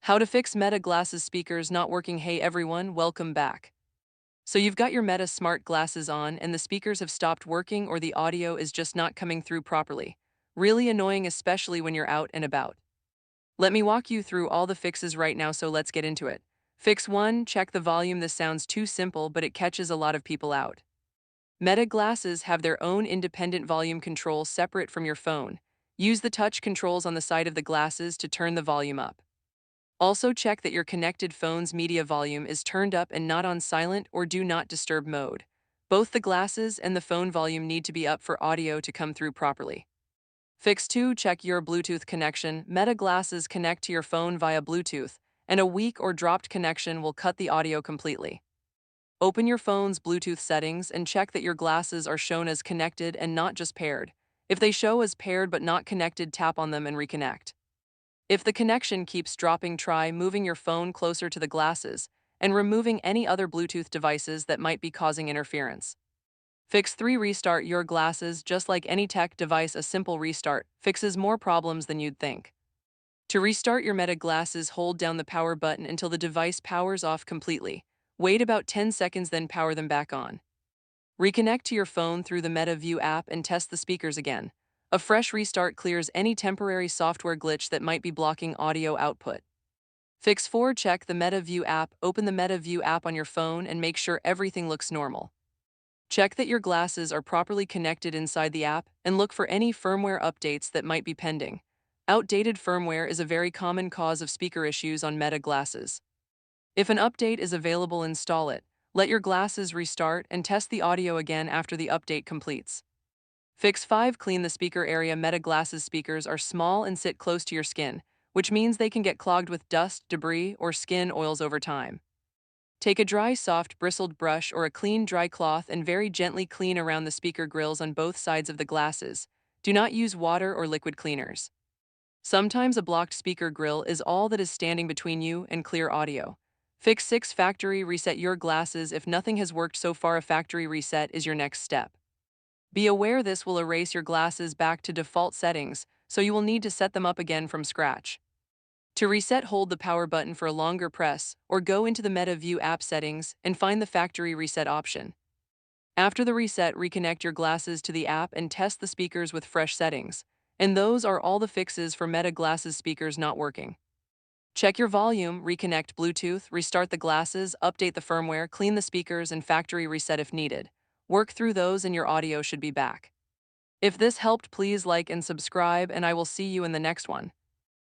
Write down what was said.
How to fix Meta glasses speakers not working. Hey everyone, welcome back. So you've got your Meta smart glasses on and the speakers have stopped working or the audio is just not coming through properly. Really annoying, especially when you're out and about. Let me walk you through all the fixes right now, so let's get into it. Fix 1, check the volume. This sounds too simple, but it catches a lot of people out. Meta glasses have their own independent volume control separate from your phone. Use the touch controls on the side of the glasses to turn the volume up. Also check that your connected phone's media volume is turned up and not on silent or do not disturb mode. Both the glasses and the phone volume need to be up for audio to come through properly. Fix 2, check your Bluetooth connection. Meta glasses connect to your phone via Bluetooth, and a weak or dropped connection will cut the audio completely. Open your phone's Bluetooth settings and check that your glasses are shown as connected and not just paired. If they show as paired but not connected, tap on them and reconnect. If the connection keeps dropping, try moving your phone closer to the glasses and removing any other Bluetooth devices that might be causing interference. Fix 3, restart your glasses. Just like any tech device, a simple restart fixes more problems than you'd think. To restart your Meta glasses, hold down the power button until the device powers off completely. Wait about 10 seconds, then power them back on. Reconnect to your phone through the Meta View app and test the speakers again. A fresh restart clears any temporary software glitch that might be blocking audio output. Fix 4, check the Meta View app. Open the Meta View app on your phone and make sure everything looks normal. Check that your glasses are properly connected inside the app and look for any firmware updates that might be pending. Outdated firmware is a very common cause of speaker issues on Meta glasses. If an update is available, install it. Let your glasses restart and test the audio again after the update completes. Fix 5, clean the speaker area. Meta glasses speakers are small and sit close to your skin, which means they can get clogged with dust, debris, or skin oils over time. Take a dry, soft, bristled brush or a clean, dry cloth and very gently clean around the speaker grills on both sides of the glasses. Do not use water or liquid cleaners. Sometimes a blocked speaker grill is all that is standing between you and clear audio. Fix 6, factory reset your glasses. If nothing has worked so far, a factory reset is your next step. Be aware this will erase your glasses back to default settings, so you will need to set them up again from scratch. To reset, hold the power button for a longer press, or go into the Meta View app settings and find the factory reset option. After the reset, reconnect your glasses to the app and test the speakers with fresh settings. And those are all the fixes for Meta glasses speakers not working. Check your volume, reconnect Bluetooth, restart the glasses, update the firmware, clean the speakers, and factory reset if needed. Work through those and your audio should be back. If this helped, please like and subscribe, and I will see you in the next one.